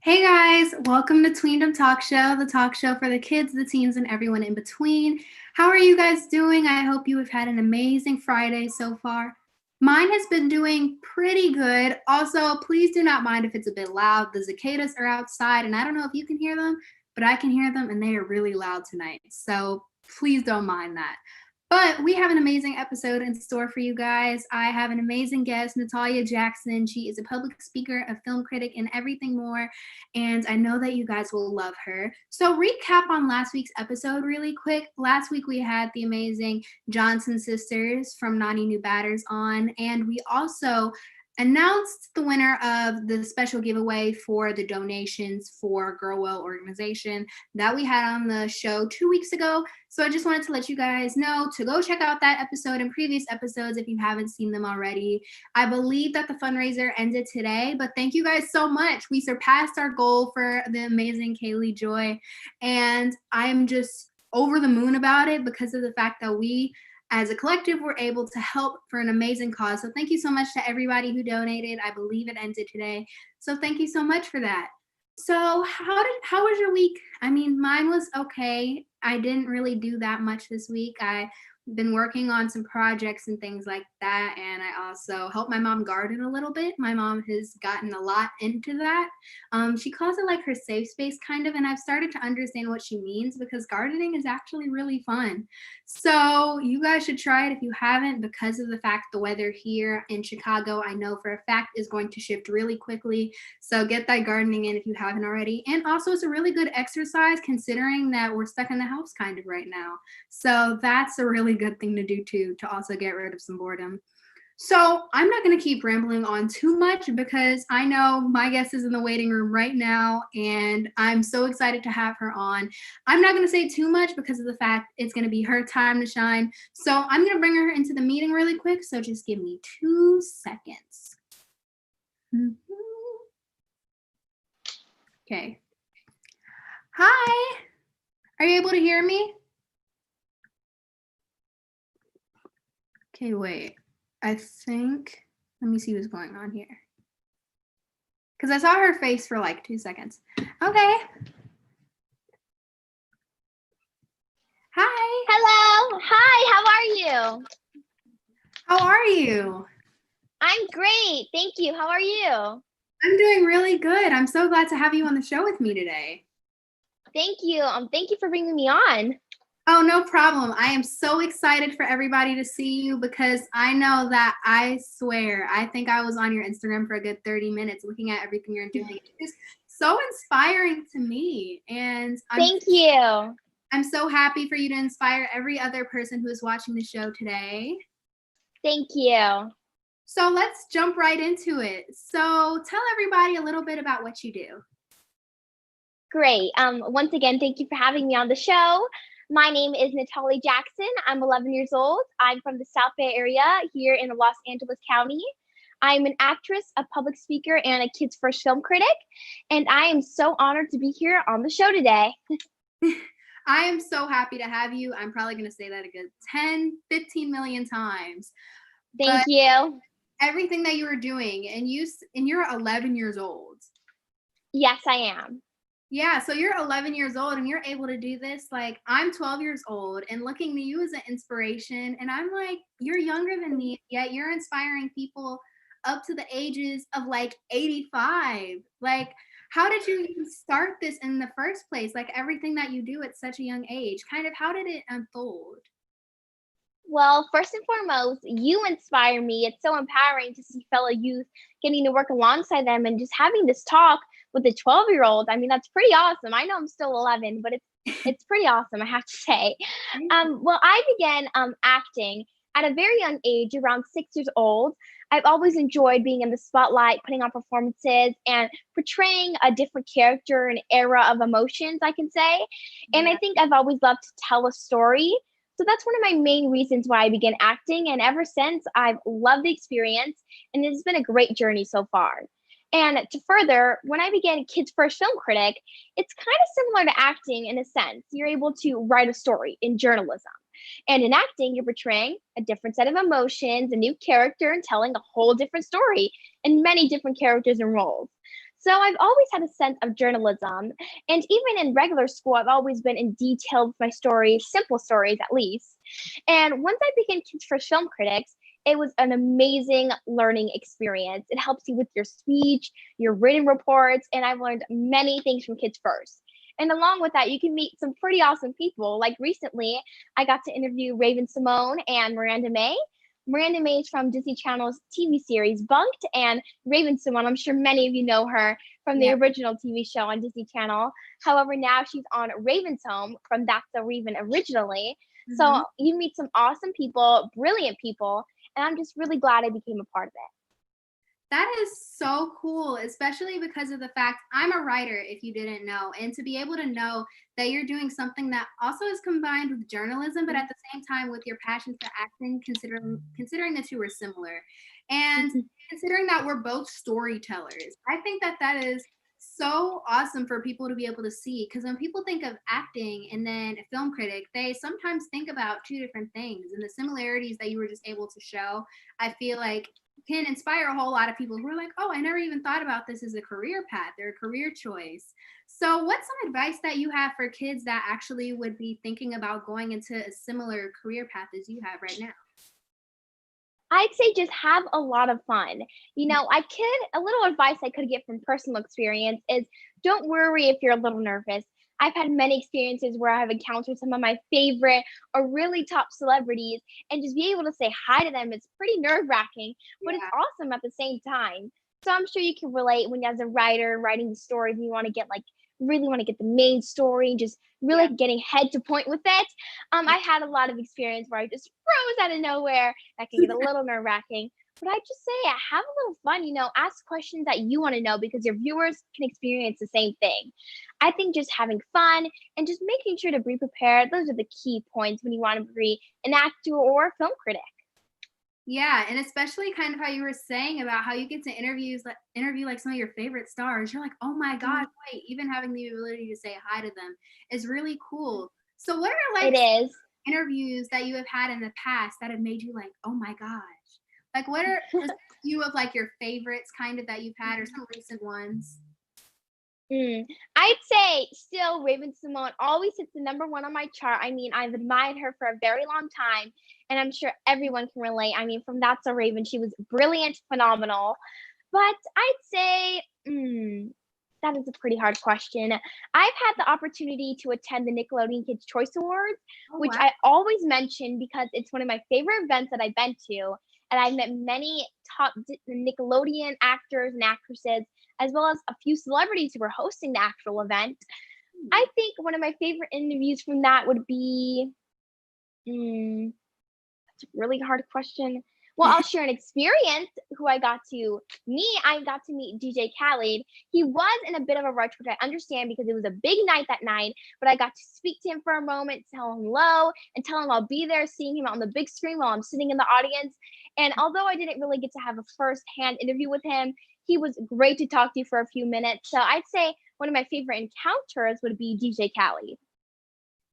Hey guys, welcome to Tweendom Talk Show, the talk show for the kids, the teens, and everyone in between. How are you guys doing? I hope you have had an amazing Friday so far. Mine has been doing pretty good. Also, please do not mind if it's a bit loud. The cicadas are outside, and I don't know if you can hear them, but I can hear them, and they are really loud tonight. So please don't mind that. But we have an amazing episode in store for you guys. I have an amazing guest, Nathalia Jackson. She is a public speaker, a film critic, and everything more. And I know that you guys will love her. So, recap on last week's episode really quick. Last week we had the amazing Johnson sisters from Naughty New Batters on, and we also announced the winner of the special giveaway for the donations for Girl Well organization that we had on the show 2 weeks ago. So I just wanted to let you guys know to go check out that episode and previous episodes if you haven't seen them already. I believe that the fundraiser ended today, but thank you guys so much. We surpassed our goal for the amazing Kelley Joy, and I'm just over the moon about it because of the fact that we as a collective were able to help for an amazing cause. So thank you so much to everybody who donated. I believe it ended today. So thank you so much for that. So how was your week? I mean, mine was okay. I didn't really do that much this week. I've been working on some projects and things like that, and I also helped my mom garden a little bit. My mom has gotten a lot into that. She calls it like her safe space kind of, and I've started to understand what she means because gardening is actually really fun. So you guys should try it if you haven't, because of the fact the weather here in Chicago, I know for a fact, is going to shift really quickly. So get that gardening in if you haven't already. And also it's a really good exercise considering that we're stuck in the house kind of right now. So that's a really good thing to do too, to also get rid of some boredom. So I'm not going to keep rambling on too much because I know my guest is in the waiting room right now and I'm so excited to have her on. I'm not going to say too much because of the fact it's going to be her time to shine. So I'm going to bring her into the meeting really quick. So just give me 2 seconds. Okay. Hi. Are you able to hear me? Okay, wait. I think, let me see what's going on here. Because I saw her face for like 2 seconds. Okay. Hi. Hello. Hi, how are you? How are you? I'm great. Thank you. How are you? I'm doing really good. I'm so glad to have you on the show with me today. Thank you. Thank you for bringing me on. Oh, no problem. I am so excited for everybody to see you because I know that, I swear, I think I was on your Instagram for a good 30 minutes looking at everything you're doing. It's so inspiring to me. And Thank you. I'm so happy for you to inspire every other person who is watching the show today. Thank you. So let's jump right into it. So tell everybody a little bit about what you do. Great. Once again, thank you for having me on the show. My name is Nathalia Jackson. I'm 11 years old. I'm from the South Bay area here in Los Angeles County. I'm an actress, a public speaker, and a Kids First film critic. And I am so honored to be here on the show today. I am so happy to have you. I'm probably going to say that a good 10, 15 million times. Thank you. Everything that you were doing, and you're 11 years old. Yes, I am. Yeah, so you're 11 years old and you're able to do this. Like, I'm 12 years old and looking to you as an inspiration. And I'm like, you're younger than me, yet you're inspiring people up to the ages of like 85. Like, how did you even start this in the first place? Like, everything that you do at such a young age, kind of, how did it unfold? Well, first and foremost, you inspire me. It's so empowering to see fellow youth getting to work alongside them and just having this talk with a 12-year-old. I mean, that's pretty awesome. I know I'm still 11, but it's pretty awesome, I have to say. Well, I began acting at a very young age, around 6 years old. I've always enjoyed being in the spotlight, putting on performances, and portraying a different character, an era of emotions, I can say. And I think I've always loved to tell a story. So that's one of my main reasons why I began acting. And ever since, I've loved the experience, and it's been a great journey so far. And to further, when I began Kids First Film Critic, it's kind of similar to acting in a sense. You're able to write a story in journalism. And in acting, you're portraying a different set of emotions, a new character, and telling a whole different story in many different characters and roles. So I've always had a sense of journalism. And even in regular school, I've always been in detail with my stories, simple stories at least. And once I became Kids First Film Critics, it was an amazing learning experience. It helps you with your speech, your written reports, and I've learned many things from Kids First. And along with that, you can meet some pretty awesome people. Like recently, I got to interview Raven Simone and Miranda May. Miranda May is from Disney Channel's TV series Bunked, and Raven Simone, I'm sure many of you know her from the Yeah. original TV show on Disney Channel. However, now she's on Raven's Home from That's So Raven originally. Mhm. So you meet some awesome people, brilliant people, and I'm just really glad I became a part of it. That is so cool, especially because of the fact I'm a writer, if you didn't know, and to be able to know that you're doing something that also is combined with journalism, but at the same time with your passion for acting, considering the two are similar, and considering that we're both storytellers, I think that that is so awesome for people to be able to see. Because when people think of acting and then a film critic, they sometimes think about two different things, and the similarities that you were just able to show, I feel like can inspire a whole lot of people who are like, oh, I never even thought about this as a career path or a career choice. So, what's some advice that you have for kids that actually would be thinking about going into a similar career path as you have right now? I'd say just have a lot of fun. A little advice I could get from personal experience is don't worry if you're a little nervous. I've had many experiences where I've encountered some of my favorite or really top celebrities, and just be able to say hi to them is pretty nerve wracking, but it's Yeah. awesome at the same time. So I'm sure you can relate when, as a writer, writing the stories, and you want to get like really want to get the main story and just really Yeah. getting head to point with it. I had a lot of experience where I just froze out of nowhere. That can get a little nerve wracking. But I just say, have a little fun, ask questions that you want to know because your viewers can experience the same thing. I think just having fun and just making sure to be prepared, those are the key points when you want to be an actor or a film critic. Yeah, and especially kind of how you were saying about how you get to interview like some of your favorite stars. You're like, "Oh my God, Mhm. wait, even having the ability to say hi to them is really cool." So what are It like is. interviews that you have had in the past that have made you like, "Oh my gosh." Like what are just a few of like your favorites kind of that you've had or some recent ones? Mm. I'd say still Raven Simone always hits the number one on my chart. I mean, I've admired her for a very long time, and I'm sure everyone can relate. I mean, from That's a Raven, she was brilliant, phenomenal. But I'd say, that is a pretty hard question. I've had the opportunity to attend the Nickelodeon Kids' Choice Awards, Oh which wow. I always mention because it's one of my favorite events that I've been to. And I've met many top Nickelodeon actors and actresses, as well as a few celebrities who were hosting the actual event. I think one of my favorite interviews from that would be, mm, that's a really hard question. Well, I'll share an experience who I got to meet. I got to meet DJ Khaled. He was in a bit of a rush, which I understand because it was a big night that night, but I got to speak to him for a moment, tell him hello, and tell him I'll be there seeing him on the big screen while I'm sitting in the audience. And although I didn't really get to have a first-hand interview with him, he was great to talk to for a few minutes. So I'd say one of my favorite encounters would be DJ Khaled.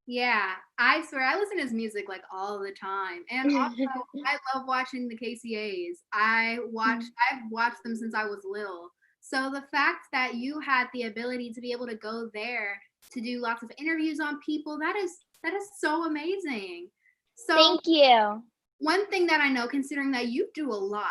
Yeah, I swear I listen to his music like all the time. And also I love watching the KCAs. I've watched them since I was little. So the fact that you had the ability to be able to go there to do lots of interviews on people, that is so amazing. So Thank you. one thing that I know, considering that you do a lot,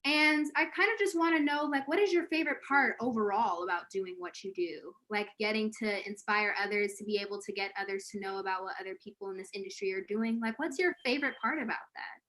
and I kind of just want to know, like, what is your favorite part overall about doing what you do? Like, getting to inspire others to be able to get others to know about what other people in this industry are doing. Like, what's your favorite part about that?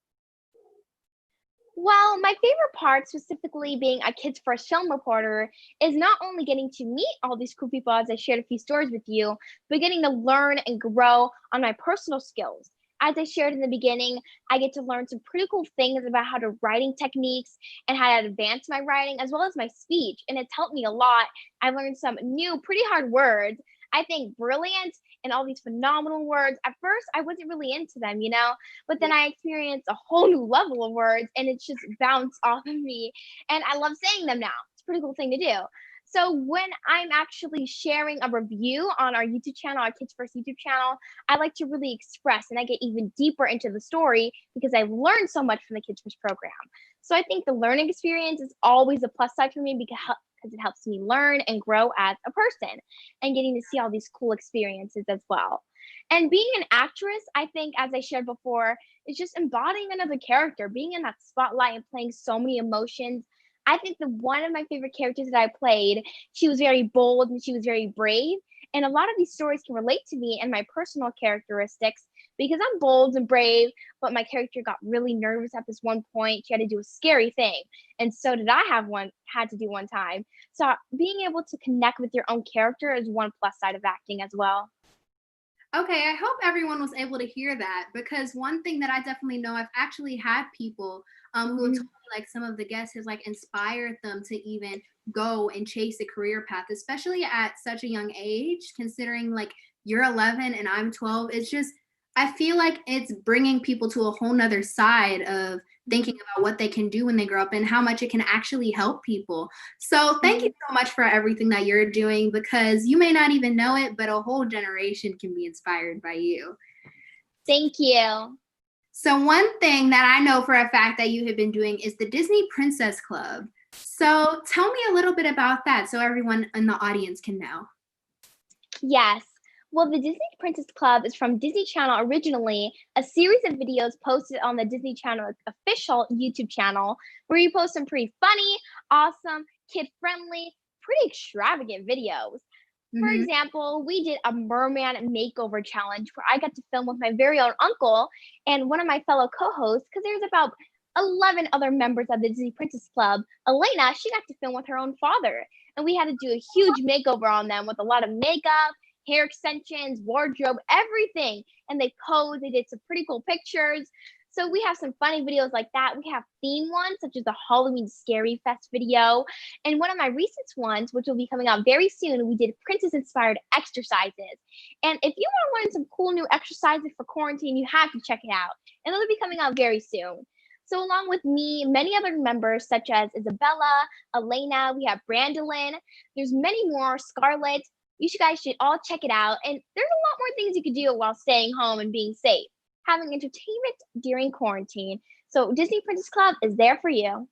Well, my favorite part, specifically being a Kids First film reporter, is not only getting to meet all these cool people as I shared a few stories with you, but getting to learn and grow on my personal skills. As I shared in the beginning, I get to learn some pretty cool things about how to writing techniques and how to advance my writing as well as my speech. And it's helped me a lot. I learned some new, pretty hard words. I think brilliant and all these phenomenal words. At first, I wasn't really into them, but then Yeah. I experienced a whole new level of words and it's just bounced off of me. And I love saying them now. It's a pretty cool thing to do. So when I'm actually sharing a review on our YouTube channel, our Kids First YouTube channel, I like to really express and I get even deeper into the story because I've learned so much from the Kids First program. So I think the learning experience is always a plus side for me because it helps me learn and grow as a person and getting to see all these cool experiences as well. And being an actress, I think, as I shared before, is just embodying another character, being in that spotlight and playing so many emotions. I think the one of my favorite characters that I played, she was very bold and she was very brave. And a lot of these stories can relate to me and my personal characteristics because I'm bold and brave, but my character got really nervous at this one point. She had to do a scary thing. And so did I had to do one time. So being able to connect with your own character is one plus side of acting as well. Okay, I hope everyone was able to hear that, because one thing that I definitely know, I've actually had people who have told me, like, some of the guests has like inspired them to even go and chase a career path, especially at such a young age, considering like you're 11 and I'm 12. It's just, I feel like it's bringing people to a whole nother side of thinking about what they can do when they grow up and how much it can actually help people. So thank you so much for everything that you're doing, because you may not even know it, but a whole generation can be inspired by you. Thank you. So one thing that I know for a fact that you have been doing is the Disney Princess Club. So tell me a little bit about that so everyone in the audience can know. Yes. Well, the Disney Princess Club is from Disney Channel originally, a series of videos posted on the Disney Channel official YouTube channel, where you post some pretty funny, awesome, kid-friendly, pretty extravagant videos. For example, we did a merman makeover challenge where I got to film with my very own uncle and one of my fellow co-hosts, because there's about 11 other members of the Disney Princess Club. Elena, she got to film with her own father, and we had to do a huge makeover on them with a lot of makeup, hair extensions, wardrobe, everything. And they posed, they did some pretty cool pictures. So we have some funny videos like that. We have theme ones, such as the Halloween Scary Fest video. And one of my recent ones, which will be coming out very soon, we did princess-inspired exercises. And if you want to learn some cool new exercises for quarantine, you have to check it out. And it'll be coming out very soon. So along with me, many other members, such as Isabella, Elena, we have Brandolyn, there's many more, Scarlett. You guys should all check it out. And there's a lot more things you could do while staying home and being safe, having entertainment during quarantine. So Disney Princess Club is there for you.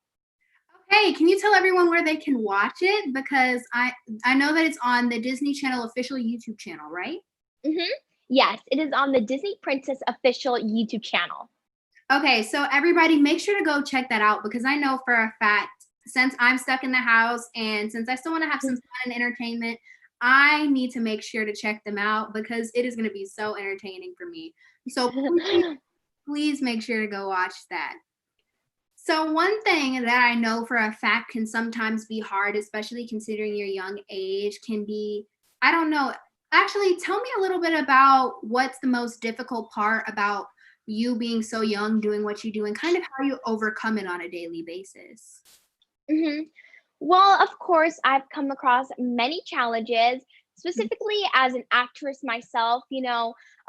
Okay, can you tell everyone where they can watch it? Because I know that it's on the Disney Channel official YouTube channel, right? Yes, it is on the Disney Princess official YouTube channel. Okay, so everybody make sure to go check that out, because I know for a fact, since I'm stuck in the house and since I still want to have some fun and entertainment, I need to make sure to check them out, because it is going to be so entertaining for me. So please make sure to go watch that. So one thing that I know for a fact can sometimes be hard, especially considering your young age, can be, I don't know, actually tell me a little bit about what's the most difficult part about you being so young, doing what you do, and kind of how you overcome it on a daily basis. Well, of course, I've come across many challenges, specifically as an actress myself.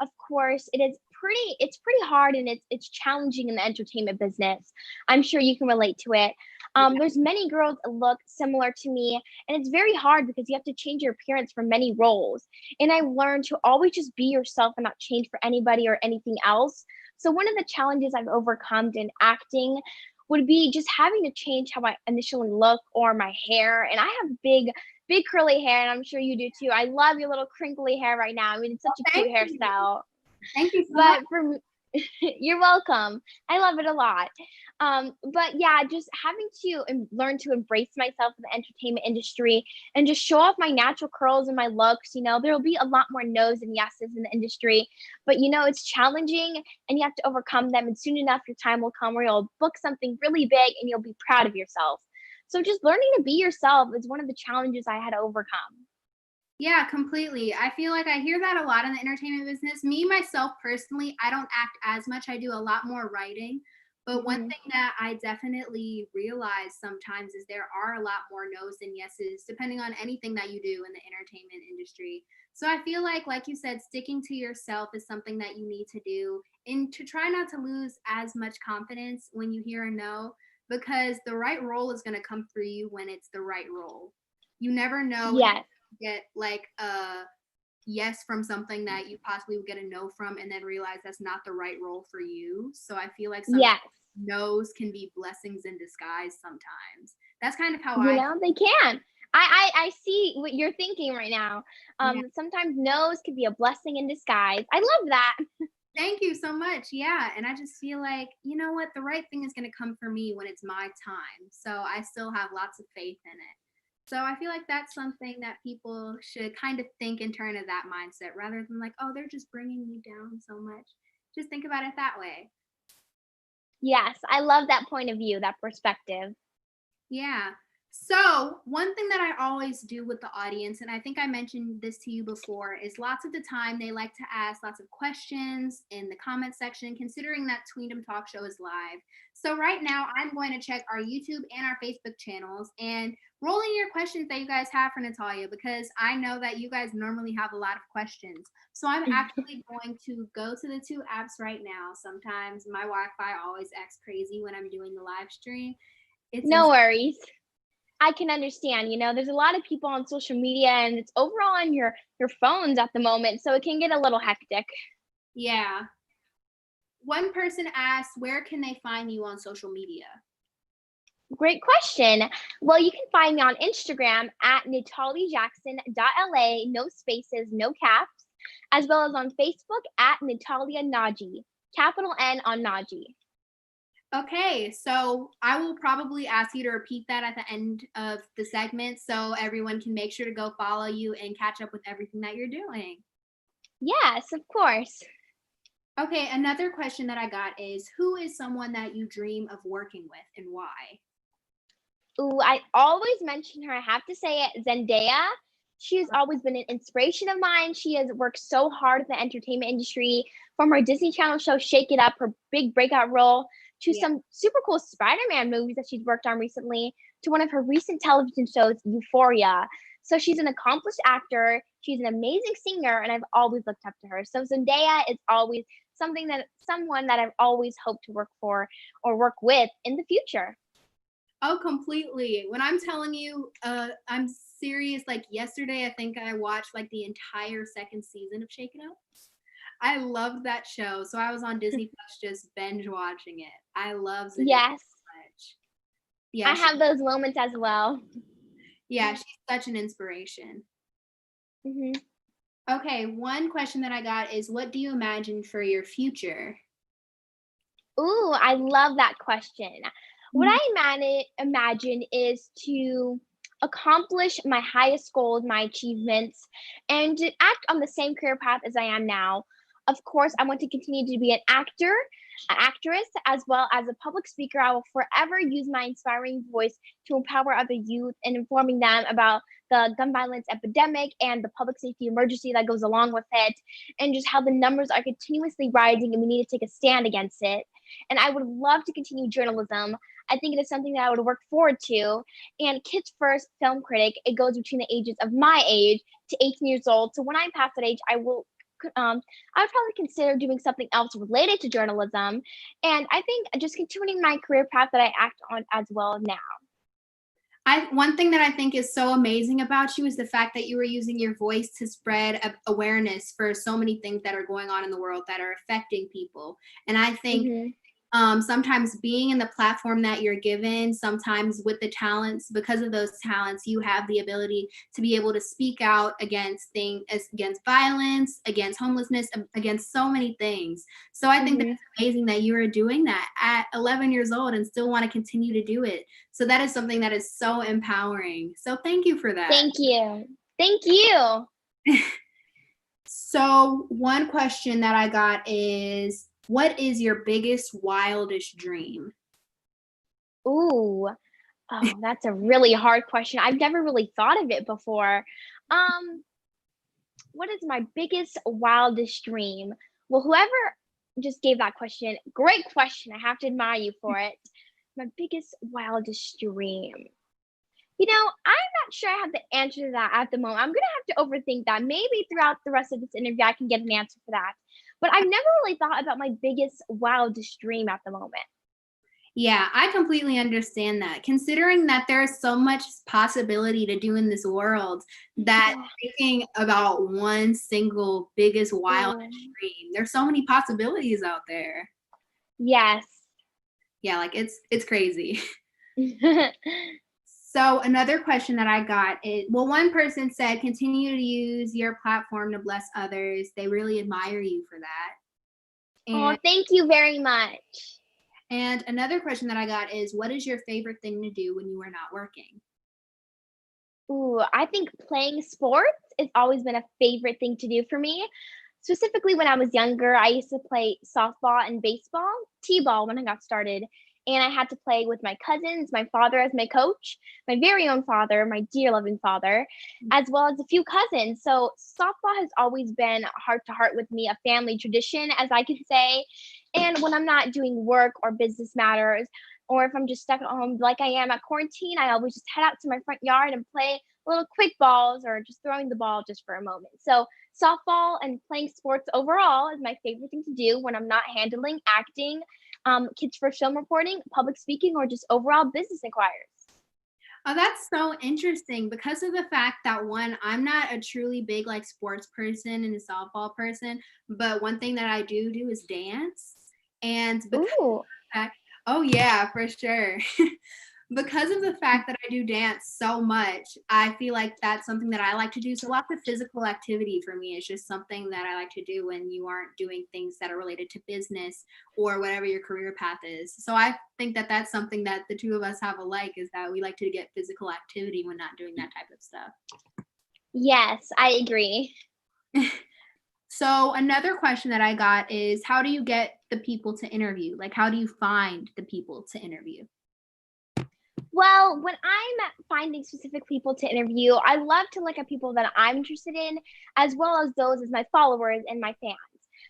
Of course, it's pretty hard and it's challenging in the entertainment business. I'm sure you can relate to it. There's many girls that look similar to me, and it's very hard because you have to change your appearance for many roles. And I learned to always just be yourself and not change for anybody or anything else. So one of the challenges I've overcome in acting would be just having to change how I initially look or my hair. And I have big curly hair, and I'm sure you do too. I love your little crinkly hair right now. I mean, it's such a cute hairstyle. Thank you so much. But for me, you're welcome. I love it a lot. But yeah, just having to learn to embrace myself in the entertainment industry and just show off my natural curls and my looks. There'll be a lot more no's and yeses in the industry, but it's challenging and you have to overcome them. And soon enough, your time will come where you'll book something really big and you'll be proud of yourself. So just learning to be yourself is one of the challenges I had to overcome. Yeah, completely. I feel like I hear that a lot in the entertainment business. Me, myself, personally, I don't act as much. I do a lot more writing. But one thing that I definitely realize sometimes is there are a lot more no's than yeses, depending on anything that you do in the entertainment industry. So I feel like you said, sticking to yourself is something that you need to do, and to try not to lose as much confidence when you hear a no, because the right role is going to come for you when it's the right role. You never know. Yes. Get like a yes from something that you possibly would get a no from, and then realize that's not the right role for you. So I feel like some no's can be blessings in disguise sometimes. That's kind of how they can. I see what you're thinking right now. Yeah. Sometimes no's can be a blessing in disguise. I love that. Thank you so much. Yeah. And I just feel like, you know what? The right thing is going to come for me when it's my time. So I still have lots of faith in it. So I feel like that's something that people should kind of think and turn to that mindset rather than like, oh, they're just bringing me down so much. Just think about it that way. Yes, I love that point of view, that perspective. Yeah. So, one thing that I always do with the audience, and I think I mentioned this to you before, is lots of the time they like to ask lots of questions in the comment section, considering that Tweendom Talk Show is live. So, right now, I'm going to check our YouTube and our Facebook channels and roll in your questions that you guys have for Nathalia, because I know that you guys normally have a lot of questions. So, I'm actually going to go to the two apps right now. Sometimes my Wi Fi always acts crazy when I'm doing the live stream. No worries. I can understand. There's a lot of people on social media, and it's overall on your phones at the moment, so it can get a little hectic. Yeah. One person asked, where can they find you on social media? Great question. Well, you can find me on Instagram at NataliaJackson.la, no spaces, no caps, as well as on Facebook at Nathalia Naji, capital N on Naji. Okay, so I will probably ask you to repeat that at the end of the segment so everyone can make sure to go follow you and catch up with everything that you're doing. Yes, of course. Okay, another question that I got is, who is someone that you dream of working with and why? Ooh, I always mention her. I have to say it, Zendaya. She has always been an inspiration of mine. She has worked so hard in the entertainment industry, from her Disney Channel show Shake It Up, her big breakout role, to some super cool Spider-Man movies that she's worked on recently, to one of her recent television shows, Euphoria. So she's an accomplished actor. She's an amazing singer, and I've always looked up to her. So Zendaya is always someone that I've always hoped to work for or work with in the future. Oh, completely. When I'm telling you, I'm serious. Like yesterday, I think I watched like the entire second season of Shake It Up. I loved that show. So I was on Disney Plus just binge watching it. I love Zendaya Yes. so much. Yeah, I have those moments as well. Yeah, she's such an inspiration. hmm Okay, one question that I got is, what do you imagine for your future? Ooh, I love that question. What I imagine is to accomplish my highest goals, my achievements, and to act on the same career path as I am now. Of course, I want to continue to be an actor, an actress, as well as a public speaker. I will forever use my inspiring voice to empower other youth and informing them about the gun violence epidemic and the public safety emergency that goes along with it, and just how the numbers are continuously rising and we need to take a stand against it. And I would love to continue journalism. I think it is something that I would work forward to. And Kids First Film Critic, it goes between the ages of my age to 18 years old. So when I'm past that age, I would probably consider doing something else related to journalism. And I think just continuing my career path that I act on as well now. One thing that I think is so amazing about you is the fact that you were using your voice to spread awareness for so many things that are going on in the world that are affecting people. And I think sometimes being in the platform that you're given, sometimes with the talents, because of those talents, you have the ability to be able to speak out against violence, against homelessness, against so many things. So I think that's amazing that you are doing that at 11 years old and still want to continue to do it. So that is something that is so empowering. So thank you for that. Thank you. Thank you. So one question that I got is, what is your biggest, wildest dream? Ooh, oh, that's a really hard question. I've never really thought of it before. What is my biggest, wildest dream? Well, whoever just gave that question, great question. I have to admire you for it. My biggest, wildest dream. I'm not sure I have the answer to that at the moment. I'm going to have to overthink that. Maybe throughout the rest of this interview, I can get an answer for that. But I've never really thought about my biggest, wildest dream at the moment. Yeah, I completely understand that. Considering that there's so much possibility to do in this world, that thinking about one single biggest, wildest dream, there's so many possibilities out there. Yes. Yeah, like it's crazy. So another question that I got is, well, one person said, continue to use your platform to bless others. They really admire you for that. Oh, thank you very much. And another question that I got is, what is your favorite thing to do when you are not working? Ooh, I think playing sports has always been a favorite thing to do for me. Specifically, when I was younger, I used to play softball and baseball, t-ball when I got started. And I had to play with my cousins, my father as my coach, my very own father, my dear loving father, as well as a few cousins. So softball has always been heart to heart with me, a family tradition, as I could say. And when I'm not doing work or business matters, or if I'm just stuck at home like I am at quarantine, I always just head out to my front yard and play little quick balls or just throwing the ball just for a moment. So softball and playing sports overall is my favorite thing to do when I'm not handling acting, kids for film reporting, public speaking, or just overall business inquiries. Oh, that's so interesting because of the fact that one, I'm not a truly big like sports person and a softball person, but one thing that I do is dance. And because Ooh. oh yeah, for sure. Because of the fact that I do dance so much, I feel like that's something that I like to do. So lots of physical activity for me is just something that I like to do when you aren't doing things that are related to business or whatever your career path is. So I think that that's something that the two of us have alike, is that we like to get physical activity when not doing that type of stuff. Yes, I agree. So another question that I got is, how do you get the people to interview? Like, how do you find the people to interview? Well, when I'm finding specific people to interview, I love to look at people that I'm interested in, as well as those as my followers and my fans.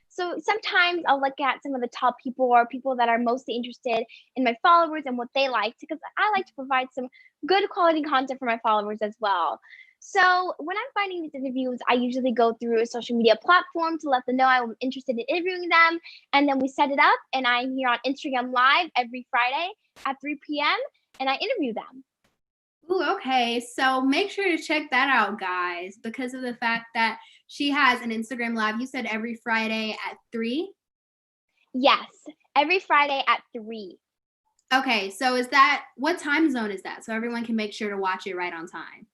So sometimes I'll look at some of the top people or people that are mostly interested in my followers and what they like, because I like to provide some good quality content for my followers as well. So when I'm finding these interviews, I usually go through a social media platform to let them know I'm interested in interviewing them. And then we set it up, and I'm here on Instagram Live every Friday at 3 p.m. and I interview them. Ooh, okay. So make sure to check that out, guys, because of the fact that she has an Instagram Live. You said every Friday at 3? Yes, every Friday at 3. Okay, so is that, what time zone is that? So everyone can make sure to watch it right on time.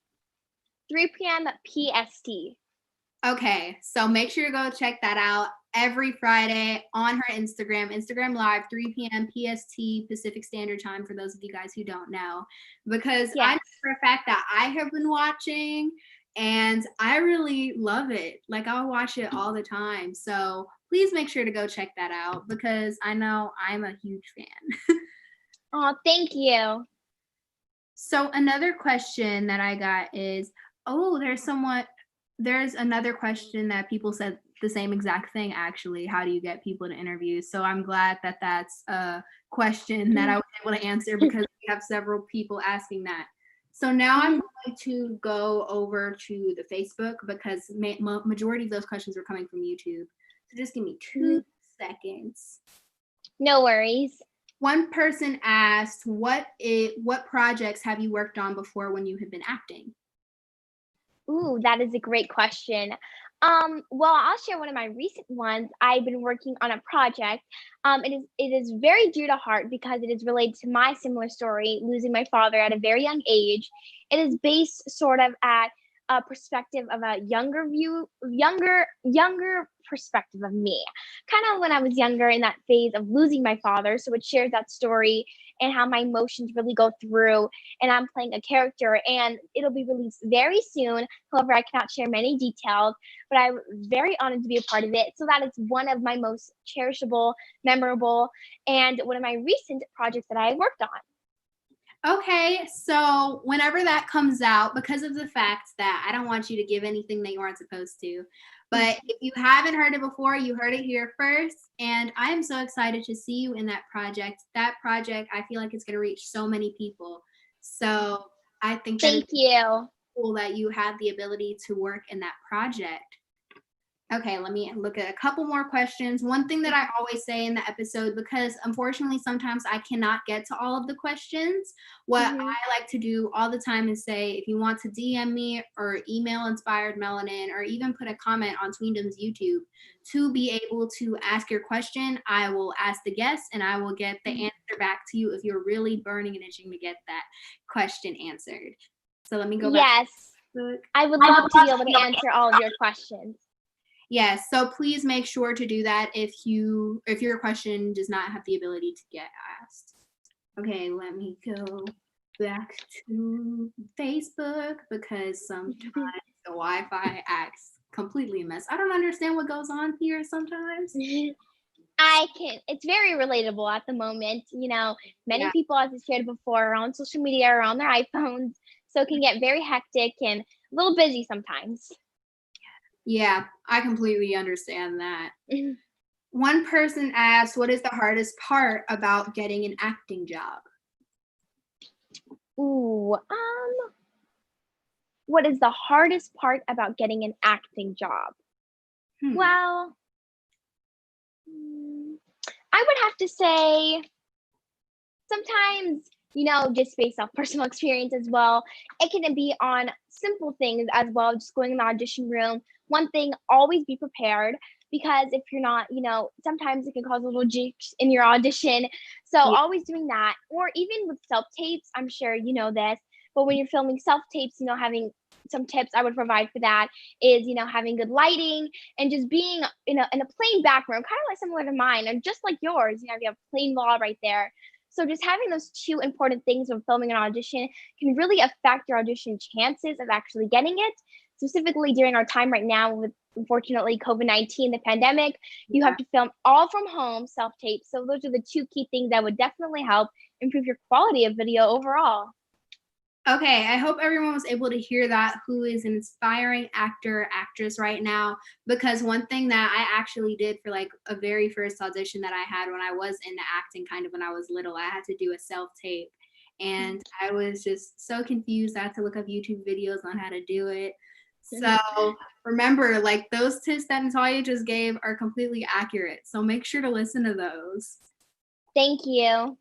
3 p.m. PST. Okay, so make sure to go check that out every Friday on her Instagram Live, 3 p.m. PST, Pacific Standard Time, for those of you guys who don't know. Because I know for a fact that I have been watching and I really love it. Like, I'll watch it all the time. So please make sure to go check that out because I know I'm a huge fan. Oh, thank you. So another question that I got is, oh, there's another question that people said the same exact thing, actually. How do you get people to interview? So I'm glad that that's a question that I was able to answer because we have several people asking that. So now I'm going to go over to the Facebook because majority of those questions are coming from YouTube. So just give me 2 seconds. No worries. One person asked, what projects have you worked on before when you have been acting? Ooh, that is a great question. Well, I'll share one of my recent ones. I've been working on a project. It is very dear to heart because it is related to my similar story, losing my father at a very young age. It is based sort of at a perspective of a younger perspective of me, kind of when I was younger in that phase of losing my father. So it shares that story and how my emotions really go through. And I'm playing a character, and it'll be released very soon. However, I cannot share many details, but I'm very honored to be a part of it. So that is one of my most cherishable, memorable, and one of my recent projects that I worked on. Okay, so whenever that comes out, because of the fact that I don't want you to give anything that you aren't supposed to, but if you haven't heard it before, you heard it here first, and I am so excited to see you in that project. That project, I feel like it's going to reach so many people. So I think that Thank you. cool that you have the ability to work in that project. Okay, let me look at a couple more questions. One thing that I always say in the episode, because unfortunately sometimes I cannot get to all of the questions, what Mhm. I like to do all the time is say, if you want to DM me or email Inspired Melanin or even put a comment on Tweendom's YouTube to be able to ask your question, I will ask the guest and I will get the answer back to you if you're really burning and itching to get that question answered. So let me go back Yes, to the book. I would love to be able to answer all of your questions. Yes, so please make sure to do that if your question does not have the ability to get asked. Okay, let me go back to Facebook because sometimes the Wi-Fi acts completely a mess. I don't understand what goes on here sometimes. It's very relatable at the moment. Many Yeah. people, as I shared before, are on social media or on their iPhones, so it can get very hectic and a little busy sometimes. Yeah, I completely understand that. One person asked, what is the hardest part about getting an acting job? Ooh, what is the hardest part about getting an acting job? Well, I would have to say sometimes, just based off personal experience as well, it can be on simple things as well, just going in the audition room. One thing, always be prepared because if you're not, sometimes it can cause a little jinx in your audition. So Yeah. always doing that. Or even with self tapes, I'm sure you know this, but when you're filming self tapes, having some tips I would provide for that is, having good lighting and just being in a plain background, kind of like similar to mine and just like yours, you have plain wall right there. So just having those two important things when filming an audition can really affect your audition chances of actually getting it. Specifically during our time right now with, unfortunately, COVID-19, the pandemic, you have to film all from home, self-tape. So those are the two key things that would definitely help improve your quality of video overall. Okay, I hope everyone was able to hear that who is an inspiring actor, actress right now, because one thing that I actually did for like a very first audition that I had when I was into acting kind of when I was little, I had to do a self-tape and I was just so confused. I had to look up YouTube videos on how to do it. So remember, like those tips that Nathalia just gave are completely accurate. So make sure to listen to those. Thank you.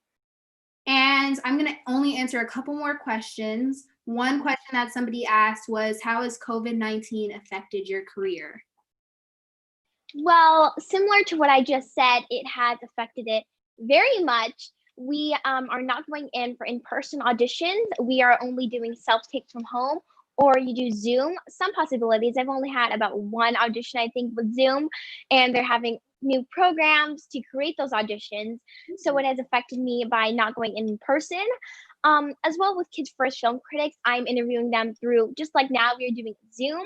And I'm going to only answer a couple more questions. One question that somebody asked was, how has COVID-19 affected your career? Well, similar to what I just said, it has affected it very much. We are not going in for in-person auditions. We are only doing self-tapes from home, or you do Zoom. Some possibilities. I've only had about one audition, I think, with Zoom, and they're having new programs to create those auditions. So it has affected me by not going in person. As well with Kids First Film Critics, I'm interviewing them through, just like now we're doing Zoom,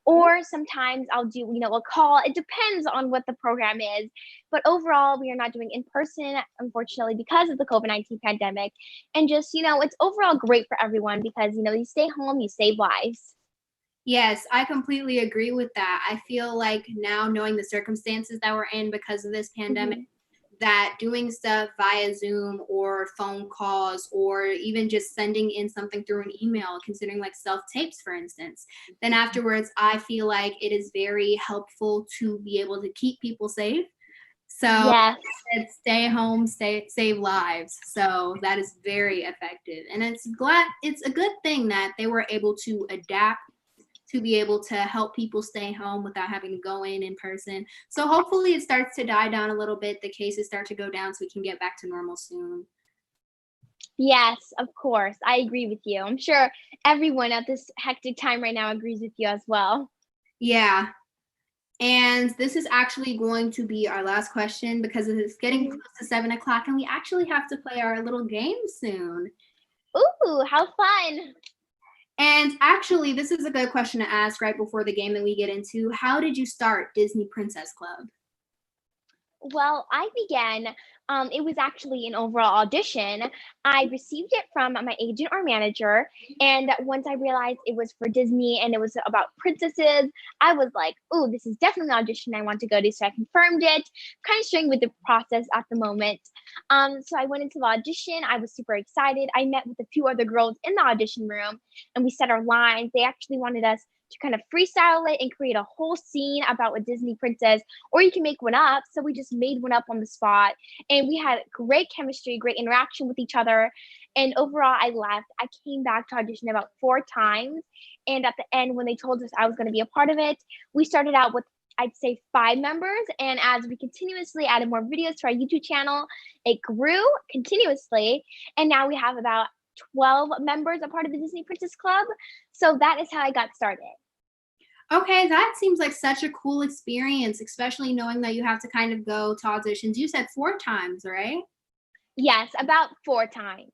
or sometimes I'll do, a call. It depends on what the program is. But overall, we are not doing in person, unfortunately, because of the COVID-19 pandemic. And just, it's overall great for everyone because, you stay home, you save lives. Yes, I completely agree with that. I feel like now knowing the circumstances that we're in because of this pandemic, that doing stuff via Zoom or phone calls or even just sending in something through an email, considering like self-tapes, for instance, then afterwards, I feel like it is very helpful to be able to keep people safe. So Yes. stay home, save lives. So that is very effective. And it's a good thing that they were able to adapt to be able to help people stay home without having to go in person. So hopefully it starts to die down a little bit. The cases start to go down so we can get back to normal soon. Yes, of course. I agree with you. I'm sure everyone at this hectic time right now agrees with you as well. Yeah. And this is actually going to be our last question because it's getting close to 7:00 and we actually have to play our little game soon. Ooh, how fun. And actually, this is a good question to ask right before the game that we get into. How did you start Disney Princess Club? Well, I began, it was actually an overall audition. I received it from my agent or manager. And once I realized it was for Disney and it was about princesses, I was like, ooh, this is definitely an audition I want to go to. So I confirmed it, kind of struggling with the process at the moment. So I went into the audition. I was super excited. I met with a few other girls in the audition room and we set our lines. They actually wanted us to kind of freestyle it and create a whole scene about a Disney princess, or you can make one up. So we just made one up on the spot, and we had great chemistry, great interaction with each other. And overall, I left. I came back to audition about 4 times. And at the end, when they told us I was going to be a part of it, we started out with, I'd say, 5 members. And as we continuously added more videos to our YouTube channel, it grew continuously. And now we have about 12 members a part of the Disney Princess Club. So that is how I got started. Okay, that seems like such a cool experience, especially knowing that you have to kind of go to auditions. You said 4 times, right? Yes, about 4 times.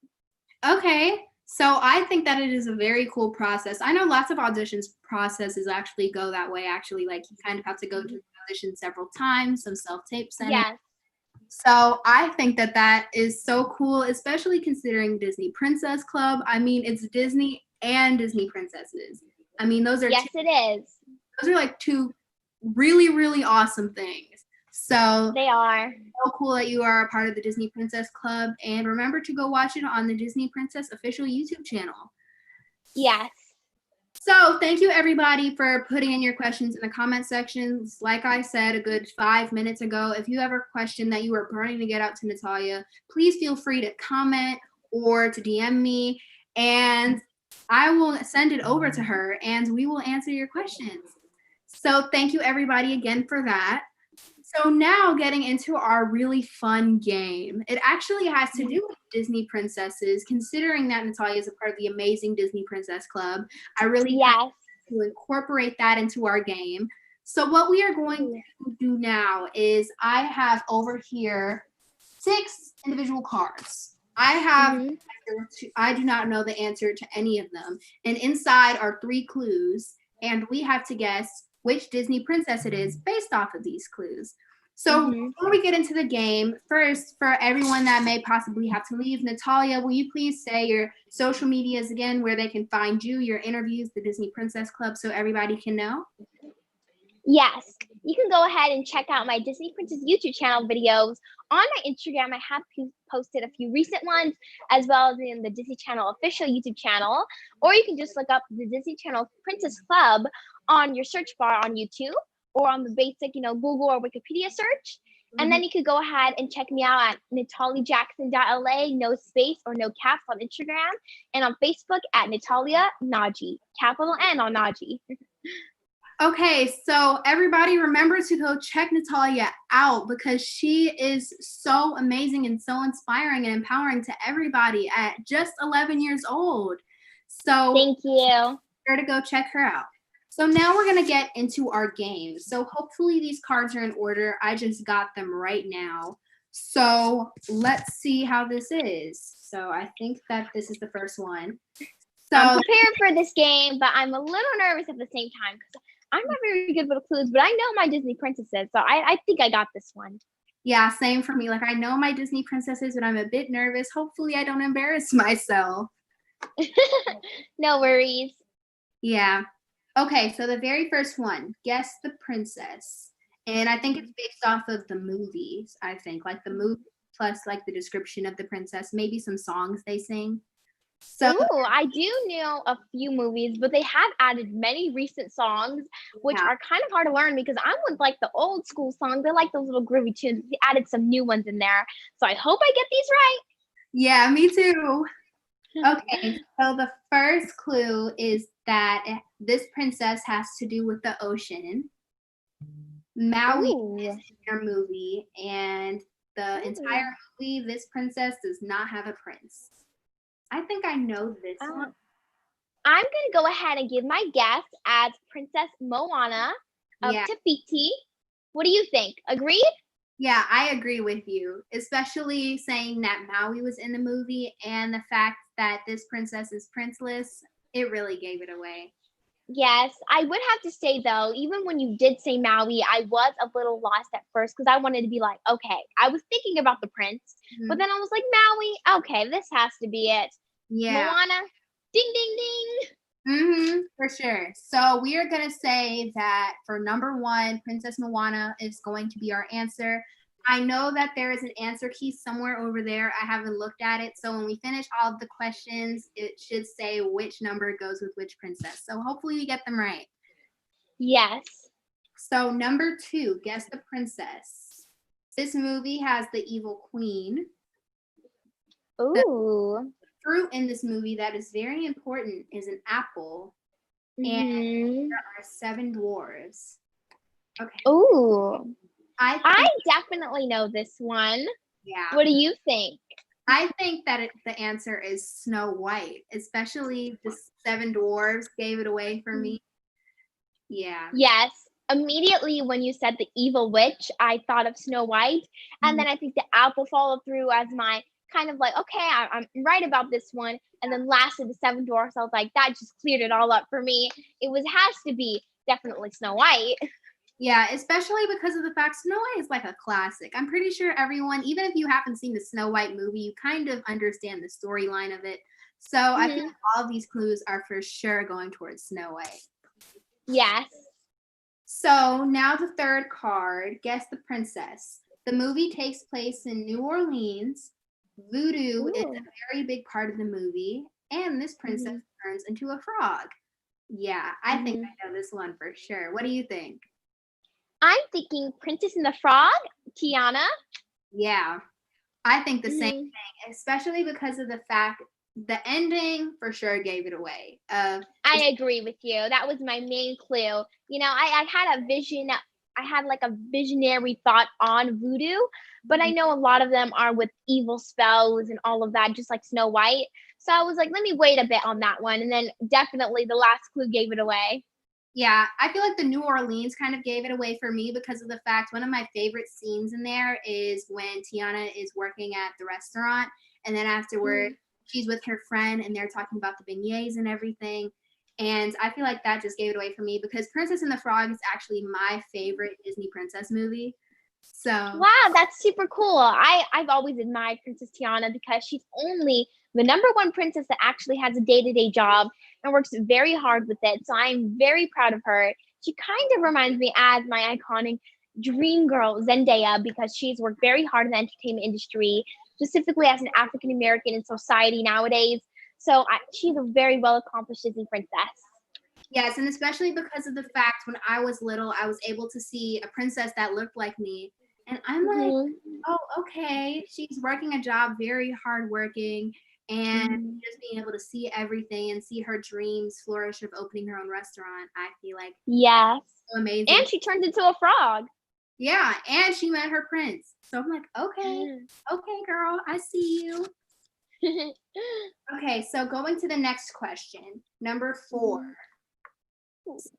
Okay, so I think that it is a very cool process. I know lots of auditions processes actually go that way. Actually, like you kind of have to go to the audition several times, some self-tape sending. Yes. So I think that that is so cool, especially considering Disney Princess Club. I mean, it's Disney and Disney Princesses. I mean, those are Yes, it is. those are like 2 really, really awesome things. So They are. so cool that you are a part of the Disney Princess Club. And remember to go watch it on the Disney Princess official YouTube channel. Yes. So thank you everybody for putting in your questions in the comment sections. Like I said a good 5 minutes ago, if you have a question that you are burning to get out to Nathalia, please feel free to comment or to DM me, and I will send it over to her and we will answer your questions. So thank you everybody again for that. So now getting into our really fun game. It actually has to do with Disney princesses, considering that Nathalia is a part of the amazing Disney Princess Club. I really want to incorporate that into our game. So what we are going to do now is I have over here 6 individual cards. I do not know the answer to any of them. And inside are 3 clues, and we have to guess which Disney princess it is based off of these clues. So before we get into the game, first, for everyone that may possibly have to leave, Nathalia, will you please say your social medias again, where they can find you, your interviews, the Disney Princess Club, so everybody can know? Yes, you can go ahead and check out my Disney Princess YouTube channel videos on my Instagram. I have posted a few recent ones, as well as in the Disney Channel official YouTube channel, or you can just look up the Disney Channel Princess Club on your search bar on YouTube, or on the basic, Google or Wikipedia search. And then you could go ahead and check me out at NathaliaJackson.la, no space or no caps on Instagram, and on Facebook at Nathalia Naji, capital N on Naji. Okay, so everybody remember to go check Nathalia out, because she is so amazing and so inspiring and empowering to everybody at just 11 years old. So thank you. Sure to go check her out. So now we're going to get into our game. So hopefully these cards are in order. I just got them right now. So let's see how this is. So I think that this is the first one. So I'm prepared for this game, but I'm a little nervous at the same time because I'm not very good with clues, but I know my Disney princesses. So I think I got this one. Yeah, same for me. Like, I know my Disney princesses, but I'm a bit nervous. Hopefully I don't embarrass myself. No worries. Yeah. Okay, so the very first one, guess the princess. And I think it's based off of the movies, I think. Like the movie plus like the description of the princess, maybe some songs they sing. So I do know a few movies, but they have added many recent songs, which are kind of hard to learn because I'm with like the old school songs. I like those little groovy tunes. They added some new ones in there. So I hope I get these right. Yeah, me too. Okay, so the first clue is that this princess has to do with the ocean. Maui is in your movie, and the entire movie, this princess does not have a prince. I think I know this one. I'm going to go ahead and give my guess as Princess Moana of Tafiti. What do you think? Agreed? Yeah, I agree with you, especially saying that Maui was in the movie and the fact that this princess is princeless. It really gave it away. Yes, I would have to say, though, even when you did say Maui, I was a little lost at first because I wanted to be like, okay, I was thinking about the prince, but then I was like, Maui, okay, this has to be it. Yeah. Moana, ding, ding, ding. For sure. So we are going to say that for number 1, Princess Moana is going to be our answer. I know that there is an answer key somewhere over there. I haven't looked at it. So when we finish all of the questions, it should say which number goes with which princess. So hopefully we get them right. Yes. So number 2, guess the princess. This movie has the evil queen. The Ooh. fruit in this movie that is very important is an apple, and Mhm. there are 7 dwarves. Okay. Ooh. I I think, definitely know this one. yeah. What do you think? I think that the answer is Snow White, especially the 7 dwarves gave it away for me. Yeah. Yes. Immediately when you said the evil witch, I thought of Snow White. And then I think the apple followed through as my kind of like, okay, I'm right about this one. And then lastly, the 7 dwarfs, I was like, that just cleared it all up for me. It has to be definitely Snow White. Yeah, especially because of the fact Snow White is like a classic. I'm pretty sure everyone, even if you haven't seen the Snow White movie, you kind of understand the storyline of it. So I feel Mhm. like all of these clues are for sure going towards Snow White. Yes. So now the third card, guess the princess. The movie takes place in New Orleans. Voodoo is Ooh. a very big part of the movie, and this princess Mhm. turns into a frog. Yeah, I think Mhm. I know this one for sure. What do you think? I'm thinking Princess and the Frog, Tiana. Yeah, I think the same Mhm. thing, especially because of the fact the ending for sure gave it away. I agree with you. That was my main clue. I had a vision. I had like a visionary thought on voodoo, but I know a lot of them are with evil spells and all of that, just like Snow White. So I was like, let me wait a bit on that one. And then definitely the last clue gave it away. Yeah, I feel like the New Orleans kind of gave it away for me because of the fact one of my favorite scenes in there is when Tiana is working at the restaurant and then afterward Mhm. she's with her friend and they're talking about the beignets and everything. And I feel like that just gave it away for me because Princess and the Frog is actually my favorite Disney princess movie. So, Wow, that's super cool. I've always admired Princess Tiana because she's only the number one princess that actually has a day-to-day job and works very hard with it. So I'm very proud of her. She kind of reminds me as my iconic dream girl Zendaya because she's worked very hard in the entertainment industry, specifically as an African American in society nowadays. So she's a very well accomplished Disney princess. yes, and especially because of the fact when I was little, I was able to see a princess that looked like me. And I'm like, Hmm. oh, okay. She's working a job, very hardworking, and Hmm. just being able to see everything and see her dreams flourish of opening her own restaurant, I feel like Yes. so amazing. And she turns into a frog. Yeah, and she met her prince. So I'm like, okay, okay, girl, I see you. Okay, so going to the next question, number 4.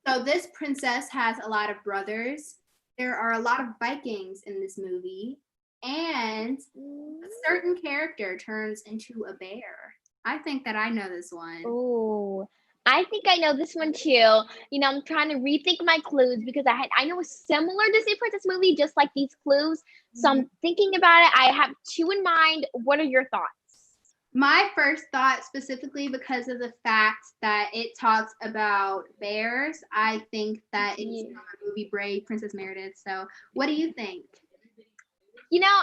So this princess has a lot of brothers. There are a lot of Vikings in this movie, and a certain character turns into a bear. I think that I know this one. Oh, I think I know this one too. I'm trying to rethink my clues because I know a similar Disney princess movie just like these clues. So Mhm. I'm thinking about it. I have two in mind. What are your thoughts? My first thought, specifically because of the fact that it talks about bears, I think that it's Yeah. from the movie Brave, Princess Meredith. So, what do you think?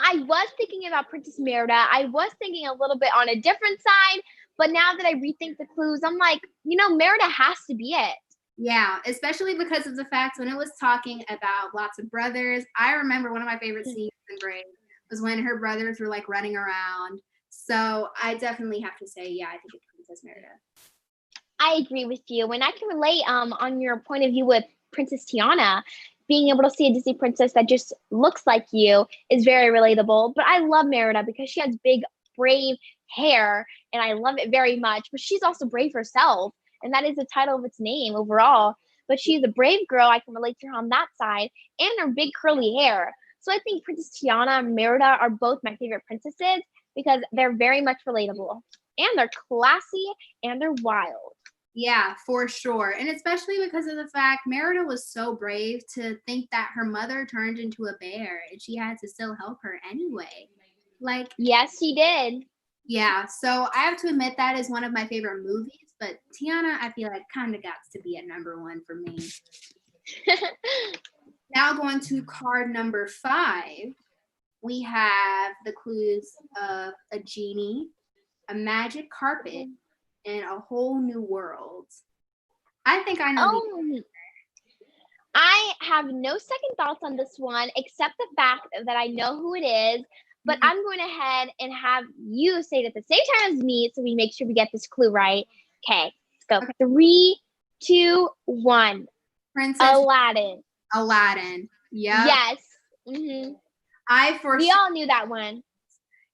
I was thinking about Princess Merida. I was thinking a little bit on a different side, but now that I rethink the clues, I'm like, Merida has to be it. Yeah, especially because of the fact when it was talking about lots of brothers. I remember one of my favorite scenes in Brave was when her brothers were like running around. So I definitely have to say, yeah, I think it's Princess Merida. I agree with you, and I can relate on your point of view with Princess Tiana. Being able to see a Disney princess that just looks like you is very relatable. But I love Merida because she has big, brave hair, and I love it very much. But she's also brave herself, and that is the title of its name overall. But she's a brave girl. I can relate to her on that side, and her big curly hair. So I think Princess Tiana and Merida are both my favorite princesses because they're very much relatable, and they're classy, and they're wild. Yeah, for sure. And especially because of the fact Merida was so brave to think that her mother turned into a bear and she had to still help her anyway. Like, Yes, she did. yeah, so I have to admit that is one of my favorite movies, but Tiana, I feel like kind of got to be at number 1 for me. Now going to card number 5, we have the clues of a genie, a magic carpet, and a whole new world. I think I know the Oh, I have no second thoughts on this one, except the fact that I know who it is. But Mhm. I'm going ahead and have you say it at the same time as me, so we make sure we get this clue right. Okay, let's go. Okay. 3, 2, 1. Princess Aladdin. Aladdin. Yep. Yes. hmm I for We sure. all knew that one.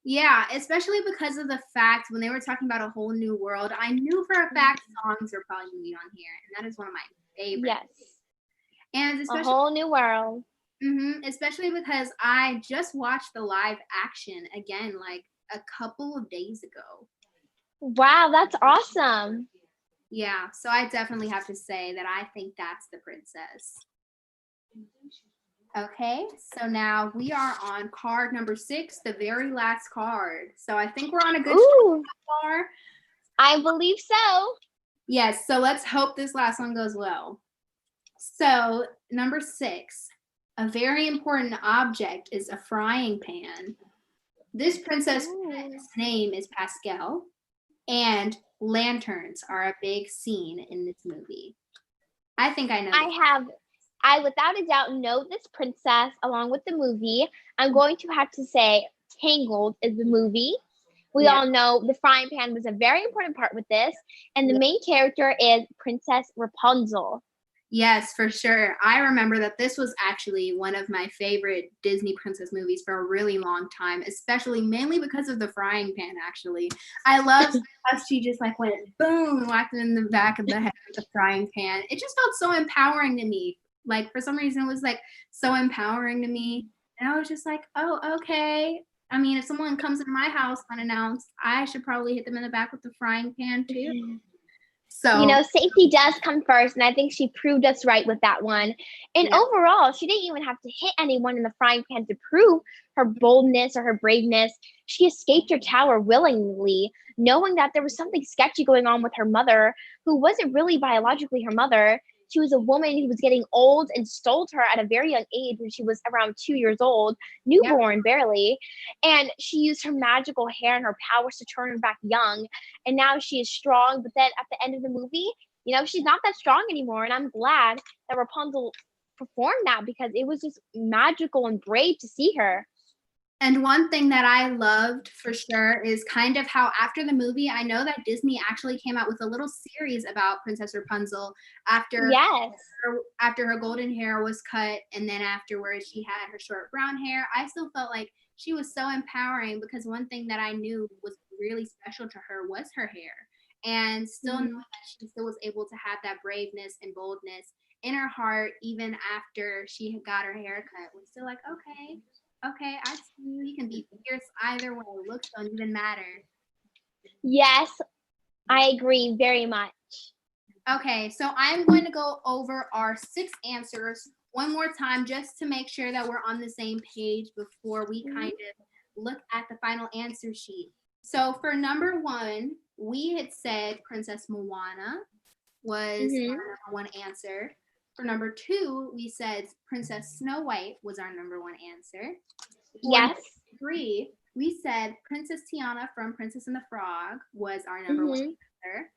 Yeah, especially because of the fact when they were talking about a whole new world, I knew for a fact songs are probably gonna be on here, and that is one of my favorites. Yes. And A especially, whole new world. especially because I just watched the live action again, like a couple of days ago. Wow, that's awesome. Yeah, so I definitely have to say that I think that's the princess. Okay, so now we are on card number 6, the very last card. So I think we're on a good track Ooh, so far. I believe so. Yes, so let's hope this last one goes well. So, number 6, a very important object is a frying pan. This princess Ooh. name is Pascal, and lanterns are a big scene in this movie. I think I know this. I without a doubt know this princess along with the movie. I'm going to have to say Tangled is the movie. We Yeah. all know the frying pan was a very important part with this, and the Yeah. main character is Princess Rapunzel. Yes, for sure. I remember that this was actually one of my favorite Disney princess movies for a really long time, especially mainly because of the frying pan, actually. I love how she just like went boom, whacked it in the back of the head with the frying pan. It just felt so empowering to me. Like for some reason it was like so empowering to me. And I was just like, oh, okay. I mean, if someone comes into my house unannounced, I should probably hit them in the back with the frying pan too. You So know, safety does come first, and I think she proved us right with that one. And yeah. overall, she didn't even have to hit anyone in the frying pan to prove her boldness or her braveness. She escaped her tower willingly, knowing that there was something sketchy going on with her mother, who wasn't really biologically her mother. She was a woman who was getting old and stole her at a very young age when she was around 2 years old, Yep. newborn barely. And she used her magical hair and her powers to turn her back young, and now she is strong. But then at the end of the movie, you know, she's not that strong anymore. And I'm glad that Rapunzel performed that, because it was just magical and brave to see her. And one thing that I loved for sure is kind of how after the movie, I know that Disney actually came out with a little series about Princess Rapunzel after Yes. after her golden hair was cut, and then afterwards she had her short brown hair. I still felt like she was so empowering because one thing that I knew was really special to her was her hair. And still knowing that she still was able to have that braveness and boldness in her heart even after she had got her hair cut was still like, okay, I see you. You can be fierce either way. Looks don't even matter. Yes, I agree very much. Okay, so I'm going to go over our 6 answers one more time just to make sure that we're on the same page before we kind of look at the final answer sheet. So for number 1, we had said Princess Moana was our number 1 answer. For number 2, we said Princess Snow White was our number 1 answer. For Yes. number 3, we said Princess Tiana from Princess and the Frog was our number 1 answer.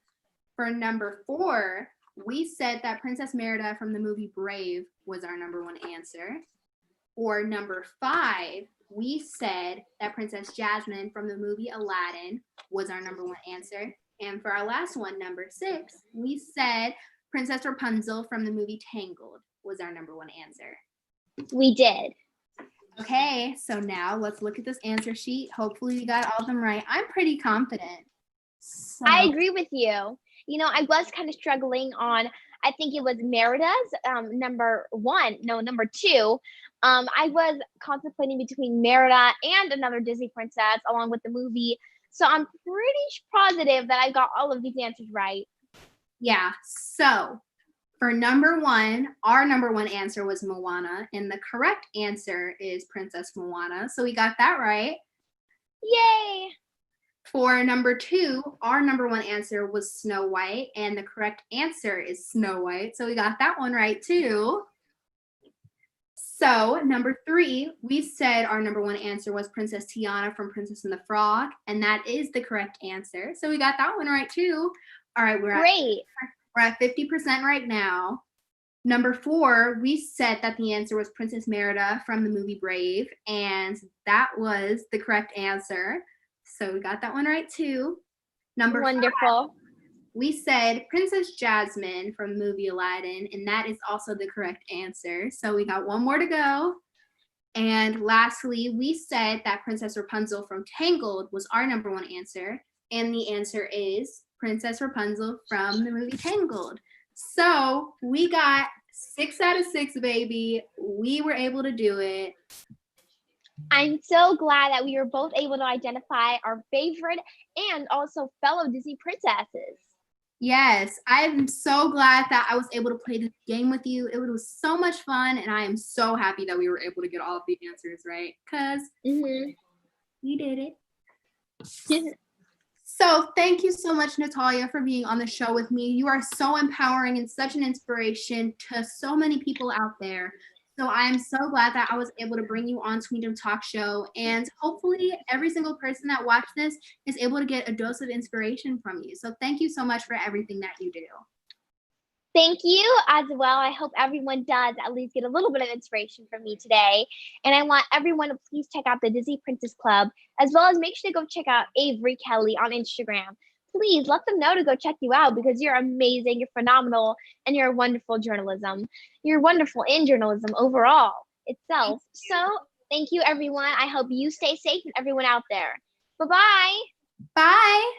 For number 4, we said that Princess Merida from the movie Brave was our number 1 answer. For number 5, we said that Princess Jasmine from the movie Aladdin was our number 1 answer. And for our last one, number 6, we said Princess Rapunzel from the movie Tangled was our number 1 answer. We did. Okay, so now let's look at this answer sheet. Hopefully we got all of them right. I'm pretty confident. So, I agree with you. You know, I was kind of struggling on, I think it was Merida's number 2. I was contemplating between Merida and another Disney princess along with the movie. So I'm pretty positive that I got all of these answers right. yeah, so for number 1, our number 1 answer was Moana, and the correct answer is Princess Moana. So we got that right. Yay! For number 2, our number 1 answer was Snow White, and the correct answer is Snow White. So we got that one right too. So number 3, we said our number 1 answer was Princess Tiana from Princess and the Frog, and that is the correct answer. So we got that one right too. All right, we're at 50% right now. Number 4, we said that the answer was Princess Merida from the movie Brave, and that was the correct answer. So we got that one right too. Number 5, Wonderful. we said Princess Jasmine from the movie Aladdin, and that is also the correct answer. So we got one more to go. And lastly, we said that Princess Rapunzel from Tangled was our number 1 answer, and the answer is Princess Rapunzel from the movie Tangled. So we got 6 out of 6, baby. We were able to do it. I'm so glad that we were both able to identify our favorite and also fellow Disney princesses. Yes, I'm so glad that I was able to play this game with you. It was so much fun, and I am so happy that we were able to get all of the answers right, because we did it. So thank you so much, Nathalia, for being on the show with me. You are so empowering and such an inspiration to so many people out there. So I am so glad that I was able to bring you on Tweendom Talk Show, and hopefully every single person that watched this is able to get a dose of inspiration from you. So thank you so much for everything that you do. Thank you as well. I hope everyone does at least get a little bit of inspiration from me today. And I want everyone to please check out the Disney Princess Club, as well as make sure to go check out Avery Kelley on Instagram. Please let them know to go check you out because you're amazing, you're phenomenal, and you're wonderful journalism. You're wonderful in journalism overall itself. So thank you, everyone. I hope you stay safe and everyone out there. Bye-bye. Bye.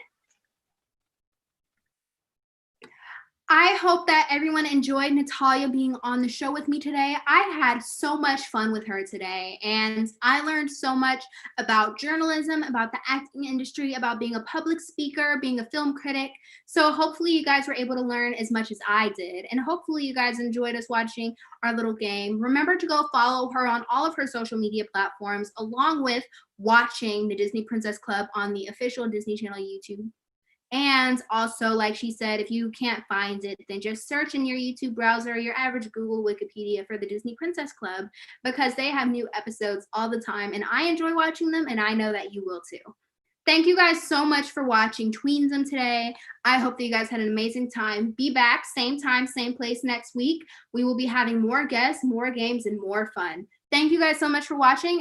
I hope that everyone enjoyed Nathalia being on the show with me today. I had so much fun with her today, and I learned so much about journalism, about the acting industry, about being a public speaker, being a film critic. So hopefully you guys were able to learn as much as I did, and hopefully you guys enjoyed us watching our little game. Remember to go follow her on all of her social media platforms, along with watching the Disney Princess Club on the official Disney Channel YouTube. And also, like she said, if you can't find it, then just search in your YouTube browser, your average Google, Wikipedia for the Disney Princess Club, because they have new episodes all the time, and I enjoy watching them, and I know that you will too. Thank you guys so much for watching Tweendom today. I hope that you guys had an amazing time. Be back, same time, same place next week. We will be having more guests, more games, and more fun. Thank you guys so much for watching.